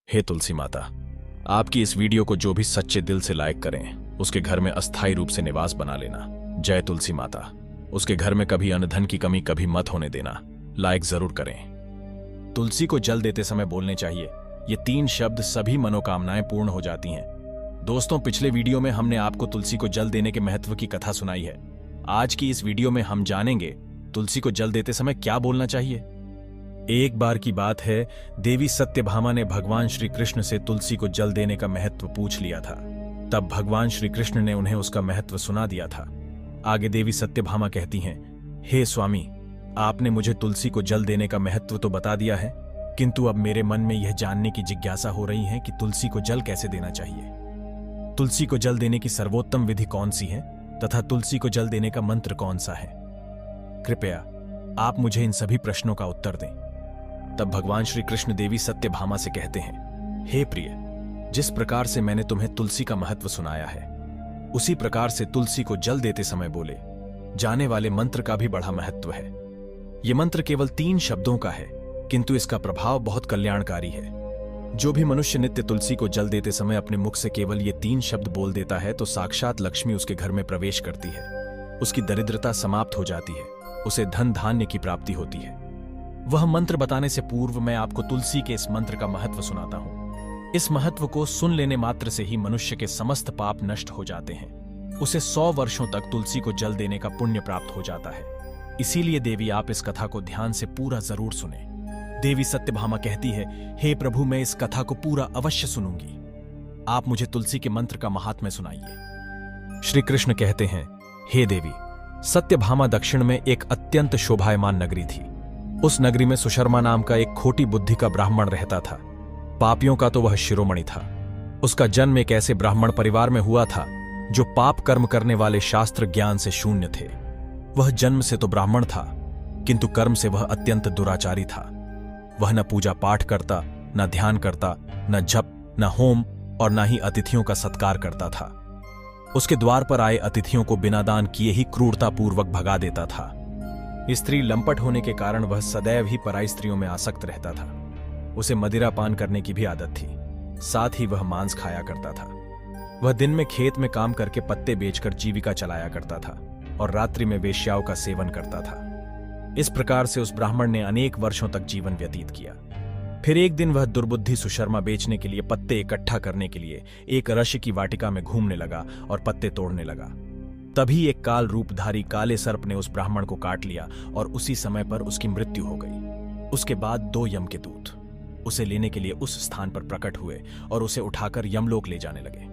हे तुलसी माता, आपकी इस वीडियो को जो भी सच्चे दिल से लाइक करें उसके घर में अस्थायी रूप से निवास बना लेना। जय तुलसी माता। उसके घर में कभी अन्न धन की कमी कभी मत होने देना। लाइक जरूर करें। तुलसी को जल देते समय बोलने चाहिए ये 3 शब्द, सभी मनोकामनाएं पूर्ण हो जाती हैं। दोस्तों, पिछले वीडियो में हमने आपको तुलसी को जल देने के महत्व की कथा सुनाई है। आज की इस वीडियो में हम जानेंगे तुलसी को जल देते समय क्या बोलना चाहिए। एक बार की बात है, देवी सत्यभामा ने भगवान श्री कृष्ण से तुलसी को जल देने का महत्व पूछ लिया था। तब भगवान श्री कृष्ण ने उन्हें उसका महत्व सुना दिया था। आगे देवी सत्यभामा कहती हैं, हे स्वामी, आपने मुझे तुलसी को जल देने का महत्व तो बता दिया है, किंतु अब मेरे मन में यह जानने की जिज्ञासा हो रही है कि तुलसी को जल कैसे देना चाहिए। तुलसी को जल देने की सर्वोत्तम विधि कौन सी है तथा तुलसी को जल देने का मंत्र कौन सा है। कृपया आप मुझे इन सभी प्रश्नों का उत्तर दें। तब भगवान श्री कृष्ण देवी सत्यभामा से कहते हैं, हे प्रिय, जिस प्रकार से मैंने तुम्हें तुलसी का महत्व सुनाया है, उसी प्रकार से तुलसी को जल देते समय बोले जाने वाले मंत्र का भी बड़ा महत्व है। यह मंत्र केवल 3 शब्दों का है, किंतु इसका प्रभाव बहुत कल्याणकारी है। जो भी मनुष्य नित्य तुलसी को जल देते समय अपने मुख से केवल ये 3 शब्द बोल देता है तो साक्षात लक्ष्मी उसके घर में प्रवेश करती है। उसकी दरिद्रता समाप्त हो जाती है, उसे धन धान्य की प्राप्ति होती है। वह मंत्र बताने से पूर्व मैं आपको तुलसी के इस मंत्र का महत्व सुनाता हूं। इस महत्व को सुन लेने मात्र से ही मनुष्य के समस्त पाप नष्ट हो जाते हैं। उसे 100 वर्षों तक तुलसी को जल देने का पुण्य प्राप्त हो जाता है। इसीलिए देवी, आप इस कथा को ध्यान से पूरा जरूर सुने। देवी सत्यभामा कहती है, हे प्रभु, मैं इस कथा को पूरा अवश्य सुनूंगी। आप मुझे तुलसी के मंत्र का महात्म्य सुनाइए। श्री कृष्ण कहते हैं, हे देवी, सत्यभामा दक्षिण में एक अत्यंत शोभायमान नगरी थी। उस नगरी में सुशर्मा नाम का एक खोटी बुद्धि का ब्राह्मण रहता था। पापियों का तो वह शिरोमणि था। उसका जन्म एक ऐसे ब्राह्मण परिवार में हुआ था जो पाप कर्म करने वाले शास्त्र ज्ञान से शून्य थे। वह जन्म से तो ब्राह्मण था, किंतु कर्म से वह अत्यंत दुराचारी था। वह न पूजा पाठ करता, न ध्यान करता, न जप, न होम और न ही अतिथियों का सत्कार करता था। उसके द्वार पर आए अतिथियों को बिना दान किए ही क्रूरतापूर्वक भगा देता था। स्त्री लंपट होने के कारण वह सदैव ही पराई स्त्रियों में आसक्त रहता था। उसे मदिरा पान करने की भी आदत थी। साथ ही वह मांस खाया करता था। वह दिन में खेत में काम करके पत्ते बेचकर जीविका चलाया करता था और रात्रि में वेश्याओं का सेवन करता था। इस प्रकार से उस ब्राह्मण ने अनेक वर्षों तक जीवन व्यतीत किया। फिर एक दिन वह दुर्बुद्धि सुशर्मा बेचने के लिए पत्ते इकट्ठा करने के लिए एक ऋषि की वाटिका में घूमने लगा और पत्ते तोड़ने लगा। तभी एक काल रूपधारी काले सर्प ने उस ब्राह्मण को काट लिया और उसी समय पर उसकी मृत्यु हो गई। उसके बाद 2 यम के दूत उसे लेने के लिए उस स्थान पर प्रकट हुए और उसे उठाकर यमलोक ले जाने लगे।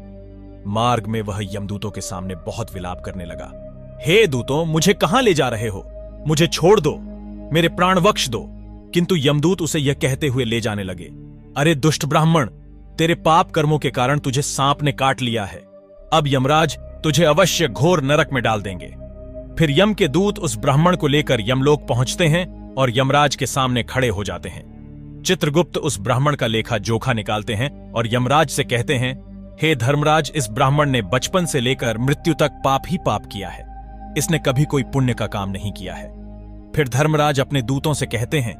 मार्ग में वह यमदूतों के सामने बहुत विलाप करने लगा, हे दूतों, मुझे कहां ले जा रहे हो? मुझे छोड़ दो, मेरे प्राण बख्श दो। किंतु यमदूत उसे यह कहते हुए ले जाने लगे, अरे दुष्ट ब्राह्मण, तेरे पाप कर्मों के कारण तुझे सांप ने काट लिया है। अब यमराज तुझे अवश्य घोर नरक में डाल देंगे। फिर यम के दूत उस ब्राह्मण को लेकर यमलोक पहुंचते हैं और यमराज के सामने खड़े हो जाते हैं। चित्रगुप्त उस ब्राह्मण का लेखा जोखा निकालते हैं और यमराज से कहते हैं, हे धर्मराज, इस ब्राह्मण ने बचपन से लेकर मृत्यु तक पाप ही पाप किया है। इसने कभी कोई पुण्य का काम नहीं किया है। फिर धर्मराज अपने दूतों से कहते हैं,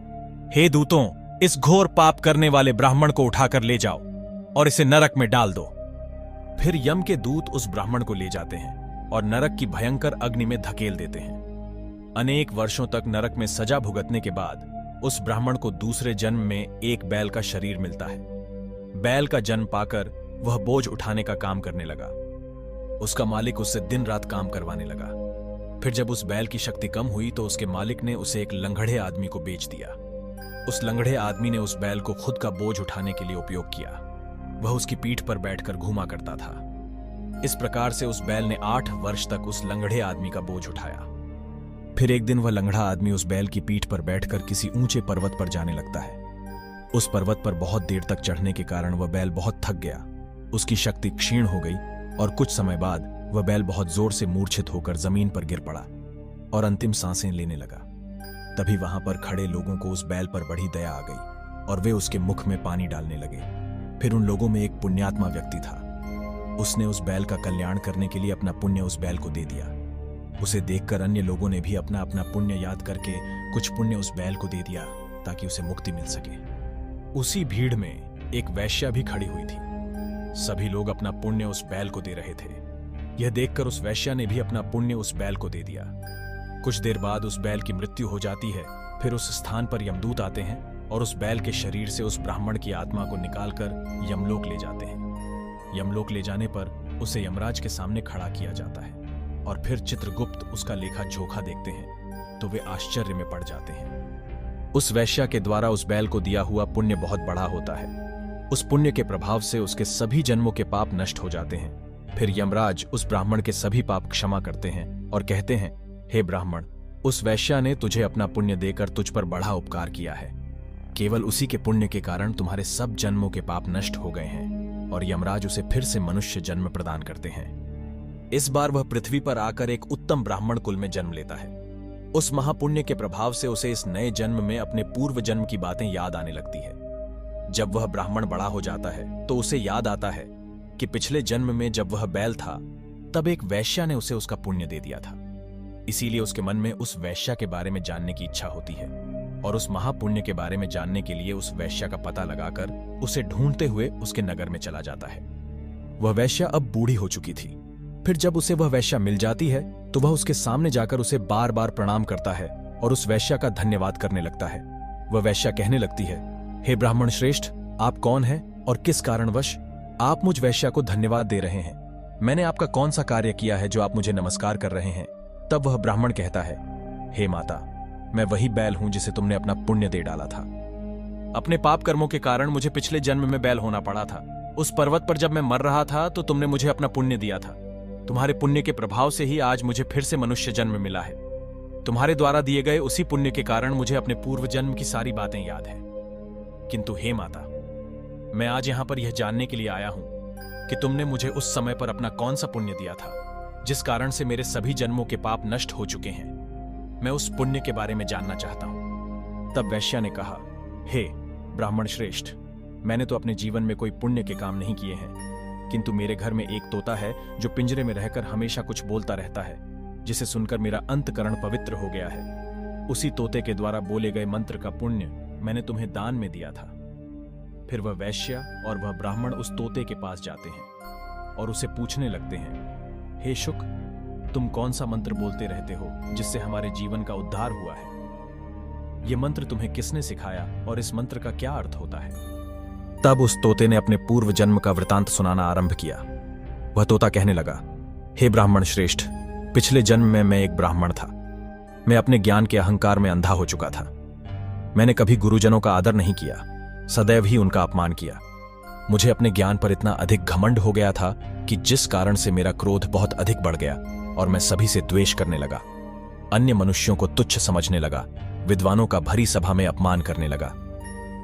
हे दूतों, इस घोर पाप करने वाले ब्राह्मण को उठाकर ले जाओ और इसे नरक में डाल दो। फिर यम के दूत उस ब्राह्मण को ले जाते हैं और नरक की भयंकर अग्नि में धकेल देते हैं। अनेक वर्षों तक नरक में सजा भुगतने के बाद उस ब्राह्मण को दूसरे जन्म में एक बैल का शरीर मिलता है। बैल का जन्म पाकर वह बोझ उठाने का काम करने लगा। उसका मालिक उससे दिन रात काम करवाने लगा। फिर जब उस बैल की शक्ति कम हुई तो उसके मालिक ने उसे एक लंगड़े आदमी को बेच दिया। उस लंगड़े आदमी ने उस बैल को खुद का बोझ उठाने के लिए उपयोग किया। वह उसकी पीठ पर बैठकर घूमा करता था। इस प्रकार से उस बैल ने 8 वर्ष तक उस लंगड़े आदमी का बोझ उठाया। फिर एक दिन वह लंगड़ा आदमी उस बैल की पीठ पर बैठकर किसी ऊंचे पर्वत पर जाने लगता है। उस पर्वत पर बहुत देर तक चढ़ने के कारण वह बैल बहुत थक गया। उसकी शक्ति क्षीण हो गई और कुछ समय बाद वह बैल बहुत जोर से मूर्छित होकर जमीन पर गिर पड़ा और अंतिम सांसें लेने लगा। तभी वहां पर खड़े लोगों को उस बैल पर बड़ी दया आ गई और वे उसके मुख में पानी डालने लगे। फिर उन लोगों में एक पुण्यात्मा व्यक्ति था। उसने उस बैल का कल्याण करने के लिए अपना पुण्य उस बैल को दे दिया। उसे देखकर अन्य लोगों ने भी अपना अपना पुण्य याद करके कुछ पुण्य उस बैल को दे दिया ताकि उसे मुक्ति मिल सके। उसी भीड़ में एक वैश्या भी खड़ी हुई थी। सभी लोग अपना पुण्य उस बैल को दे रहे थे। यह देखकर उस वैश्या ने भी अपना पुण्य उस बैल को दे दिया। कुछ देर बाद उस बैल की मृत्यु हो जाती है। फिर उस स्थान पर यमदूत आते हैं और उस बैल के शरीर से उस ब्राह्मण की आत्मा को निकालकर यमलोक ले जाते हैं। यमलोक ले जाने पर उसे यमराज के सामने खड़ा किया जाता है और फिर चित्रगुप्त उसका लेखा जोखा देखते हैं तो वे आश्चर्य में पड़ जाते हैं। उस वैश्या के द्वारा उस बैल को दिया हुआ पुण्य बहुत बड़ा होता है। उस पुण्य के प्रभाव से उसके सभी जन्मों के पाप नष्ट हो जाते हैं। फिर यमराज उस ब्राह्मण के सभी पाप क्षमा करते हैं और कहते हैं, हे ब्राह्मण, उस वैश्या ने तुझे अपना पुण्य देकर तुझ पर बड़ा उपकार किया है। केवल उसी के पुण्य के कारण तुम्हारे सब जन्मों के पाप नष्ट हो गए हैं। और यमराज उसे फिर से मनुष्य जन्म प्रदान करते हैं। इस बार वह पृथ्वी पर आकर एक उत्तम ब्राह्मण कुल में जन्म लेता है। उस महापुण्य के प्रभाव से उसे इस नए जन्म में अपने पूर्व जन्म की बातें याद आने लगती है। जब वह ब्राह्मण बड़ा हो जाता है तो उसे याद आता है कि पिछले जन्म में जब वह बैल था तब एक वैश्या ने उसे उसका पुण्य दे दिया था। इसीलिए उसके मन में उस वैश्या के बारे में जानने की इच्छा होती है और उस महापुण्य के बारे में जानने के लिए उस वैश्या का पता लगाकर उसे ढूंढते हुए उसके नगर में चला जाता है। वह वैश्या अब बूढ़ी हो चुकी थी। फिर जब उसे वह वैश्या मिल जाती है तो वह उसके सामने जाकर उसे बार बार प्रणाम करता है और उस वैश्या का धन्यवाद करने लगता है। वह वैश्या कहने लगती है, हे ब्राह्मण श्रेष्ठ, आप कौन हैं और किस कारणवश आप मुझ वैश्या को धन्यवाद दे रहे हैं? मैंने आपका कौन सा कार्य किया है जो आप मुझे नमस्कार कर रहे हैं? तब वह ब्राह्मण कहता है, हे माता, मैं वही बैल हूं जिसे तुमने अपना पुण्य दे डाला था। अपने पाप कर्मों के कारण मुझे पिछले जन्म में बैल होना पड़ा था। उस पर्वत पर जब मैं मर रहा था तो तुमने मुझे अपना पुण्य दिया था। तुम्हारे पुण्य के प्रभाव से ही आज मुझे फिर से मनुष्य जन्म मिला है। तुम्हारे द्वारा दिए गए उसी पुण्य के कारण मुझे अपने पूर्व जन्म की सारी बातें याद है। किंतु हे माता, मैं आज यहां पर यह जानने के लिए आया हूं कि तुमने मुझे उस समय पर अपना कौन सा पुण्य दिया था जिस कारण से मेरे सभी जन्मों के पाप नष्ट हो चुके हैं। मैं उस पुण्य के बारे में जानना चाहता हूं। तब वैश्या ने कहा, हे ब्राह्मण श्रेष्ठ, मैंने तो अपने जीवन में कोई पुण्य के काम नहीं किए हैं, किंतु मेरे घर में एक तोता है जो पिंजरे में रहकर हमेशा कुछ बोलता रहता है, जिसे सुनकर मेरा अंतकरण पवित्र हो गया है। उसी तोते के द्वारा बोले गए मंत्र का पुण्य मैंने तुम्हें दान में दिया था। फिर वह वैश्या और वह ब्राह्मण उस तोते के पास जाते हैं और उसे पूछने लगते हैं, हे शुक, तुम कौन सा मंत्र बोलते रहते हो जिससे हमारे जीवन का उद्धार हुआ है? यह मंत्र तुम्हें किसने सिखाया और इस मंत्र का क्या अर्थ होता है? तब उस तोते ने अपने पूर्व जन्म का वृतांत सुनाना आरंभ किया। वह तोता कहने लगा, हे ब्राह्मण श्रेष्ठ, पिछले जन्म में मैं एक ब्राह्मण था। मैं अपने ज्ञान के अहंकार में अंधा हो चुका था। मैंने कभी गुरुजनों का आदर नहीं किया, सदैव ही उनका अपमान किया। मुझे अपने ज्ञान पर इतना अधिक घमंड हो गया था कि जिस कारण से मेरा क्रोध बहुत अधिक बढ़ गया और मैं सभी से द्वेष करने लगा। अन्य मनुष्यों को तुच्छ समझने लगा, विद्वानों का भरी सभा में अपमान करने लगा।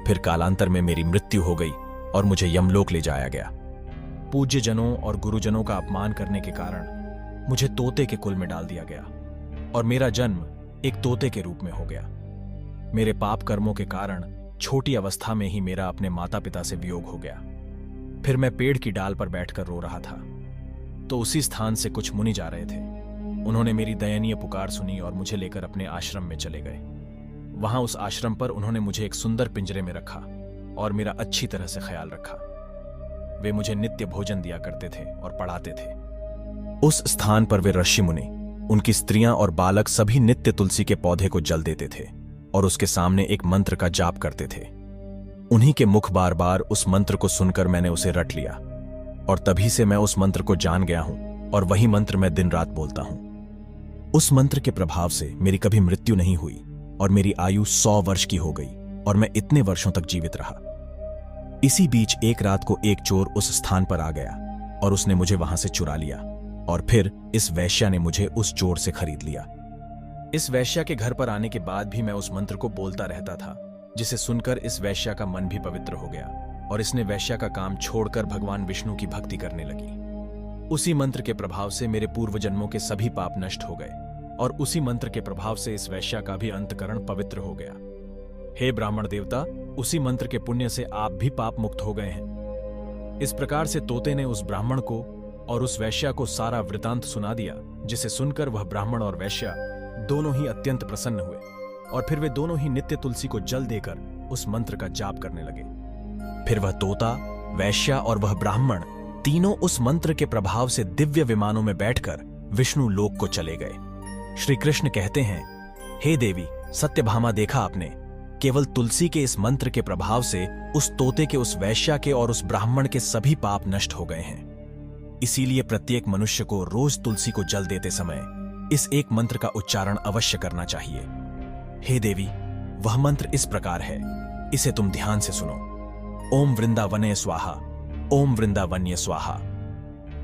फिर कालांतर में मेरी मृत्यु हो गई और मुझे यमलोक ले जाया गया। पूज्य जनों और गुरुजनों का अपमान करने के कारण मुझे तोते के कुल में डाल दिया गया और मेरा जन्म एक तोते के रूप में हो गया। मेरे पाप कर्मों के कारण छोटी अवस्था में ही मेरा अपने माता पिता से वियोग हो गया। फिर मैं पेड़ की डाल पर बैठकर रो रहा था तो उसी स्थान से कुछ मुनि जा रहे थे। उन्होंने मेरी दयनीय पुकार सुनी और मुझे लेकर अपने आश्रम में चले गए। वहां उस आश्रम पर उन्होंने मुझे एक सुंदर पिंजरे में रखा और मेरा अच्छी तरह से ख्याल रखा। वे मुझे नित्य भोजन दिया करते थे और पढ़ाते थे। उस स्थान पर वे ऋषि मुनि, उनकी स्त्रियां और बालक सभी नित्य तुलसी के पौधे को जल देते थे और उसके सामने एक मंत्र का जाप करते थे। उन्हीं के मुख बार बार उस मंत्र को सुनकर मैंने उसे रट लिया और तभी से मैं उस मंत्र को जान गया हूं और वही मंत्र मैं दिन रात बोलता हूं। उस मंत्र के प्रभाव से मेरी कभी मृत्यु नहीं हुई और मेरी आयु 100 वर्ष की हो गई और मैं इतने वर्षों तक जीवित रहा। इसी बीच एक रात को एक चोर उस स्थान पर आ गया और उसने मुझे वहां से चुरा लिया और फिर इस वैश्या ने मुझे उस चोर से खरीद लिया। इस वैश्या के घर पर आने के बाद भी मैं उस मंत्र को बोलता रहता था, जिसे सुनकर इस वैश्या का मन भी पवित्र हो गया और इसने वैश्या का काम छोड़कर भगवान विष्णु की भक्ति करने लगी। उसी मंत्र के प्रभाव से मेरे पूर्व जन्मों के सभी पाप नष्ट हो गए और उसी मंत्र के प्रभाव से इस वैश्या का भी अंतकरण पवित्र हो गया। हे ब्राह्मण देवता, उसी मंत्र के पुण्य से आप भी पाप मुक्त हो गए हैं। इस प्रकार से तोते ने उस ब्राह्मण को और उस वैश्या को सारा वृतांत सुना दिया, जिसे सुनकर वह ब्राह्मण और वैश्या दोनों ही अत्यंत प्रसन्न हुए और फिर वे दोनों ही नित्य तुलसी को जल देकर उस मंत्र का जाप करने लगे। फिर वह तोता, वैश्या और वह ब्राह्मण तीनों उस मंत्र के प्रभाव से दिव्य विमानों में बैठकर विष्णु लोक को चले गए। श्री कृष्ण कहते हैं, हे देवी सत्यभामा, देखा आपने, केवल तुलसी के इस मंत्र के प्रभाव से उस तोते के, उस वैश्या के और उस ब्राह्मण के सभी पाप नष्ट हो गए हैं। इसीलिए प्रत्येक मनुष्य को रोज तुलसी को जल देते समय इस एक मंत्र का उच्चारण अवश्य करना चाहिए। हे देवी, वह मंत्र इस प्रकार है, इसे तुम ध्यान से सुनो। ओम वृंदावने स्वाहा, ओम वृंदावन्य स्वाहा।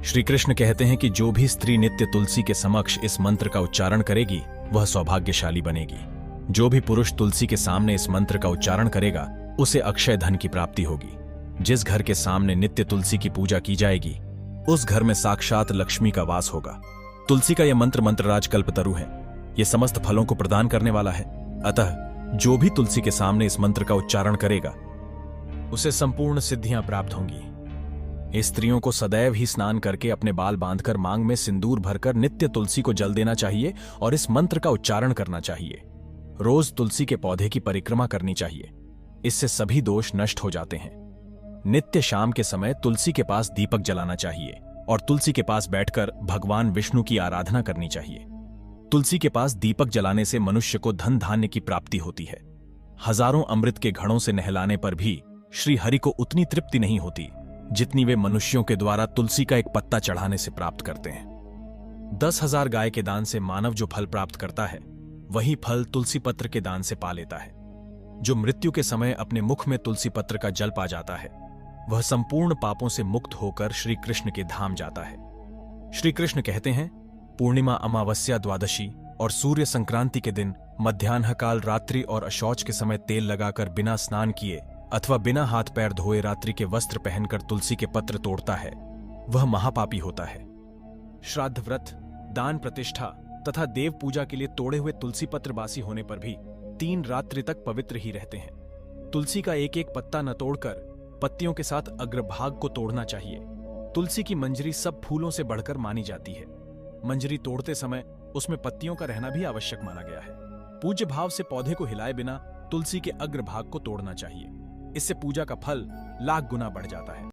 श्री कृष्ण कहते हैं कि जो भी स्त्री नित्य तुलसी के समक्ष इस मंत्र का उच्चारण करेगी वह सौभाग्यशाली बनेगी। जो भी पुरुष तुलसी के सामने इस मंत्र का उच्चारण करेगा उसे अक्षय धन की प्राप्ति होगी। जिस घर के सामने नित्य तुलसी की पूजा की जाएगी उस घर में साक्षात लक्ष्मी का वास होगा। तुलसी का यह मंत्र मंत्रराज कल्पतरु है, यह समस्त फलों को प्रदान करने वाला है। अतः जो भी तुलसी के सामने इस मंत्र का उच्चारण करेगा उसे संपूर्ण सिद्धियां प्राप्त होंगी। स्त्रियों को सदैव ही स्नान करके अपने बाल बांधकर मांग में सिंदूर भरकर नित्य तुलसी को जल देना चाहिए और इस मंत्र का उच्चारण करना चाहिए। रोज तुलसी के पौधे की परिक्रमा करनी चाहिए, इससे सभी दोष नष्ट हो जाते हैं। नित्य शाम के समय तुलसी के पास दीपक जलाना चाहिए और तुलसी के पास बैठकर भगवान विष्णु की आराधना करनी चाहिए। तुलसी के पास दीपक जलाने से मनुष्य को धन धान्य की प्राप्ति होती है। हजारों अमृत के घड़ों से नहलाने पर भी श्री हरि को उतनी तृप्ति नहीं होती जितनी वे मनुष्यों के द्वारा तुलसी का एक पत्ता चढ़ाने से प्राप्त करते हैं। 10,000 गाय के दान से मानव जो फल प्राप्त करता है वही फल तुलसी पत्र के दान से पा लेता है। जो मृत्यु के समय अपने मुख में तुलसी पत्र का जल पा जाता है वह संपूर्ण पापों से मुक्त होकर श्री कृष्ण के धाम जाता है। श्री कृष्ण कहते हैं, पूर्णिमा, अमावस्या, द्वादशी और सूर्य संक्रांति के दिन मध्याह्न काल रात्रि और अशौच के समय तेल लगाकर बिना स्नान किए अथवा बिना हाथ पैर धोए रात्रि के वस्त्र पहनकर तुलसी के पत्र तोड़ता है वह महापापी होता है। श्राद्ध व्रत, दान प्रतिष्ठा तथा देव पूजा के लिए तोड़े हुए तुलसी पत्र बासी होने पर भी 3 रात्रि तक पवित्र ही रहते हैं। तुलसी का एक एक पत्ता न तोड़कर पत्तियों के साथ अग्रभाग को तोड़ना चाहिए। तुलसी की मंजरी सब फूलों से बढ़कर मानी जाती है। मंजरी तोड़ते समय उसमें पत्तियों का रहना भी आवश्यक माना गया है। पूज्य भाव से पौधे को हिलाए बिना तुलसी के अग्रभाग को तोड़ना चाहिए, इससे पूजा का फल लाख गुना बढ़ जाता है।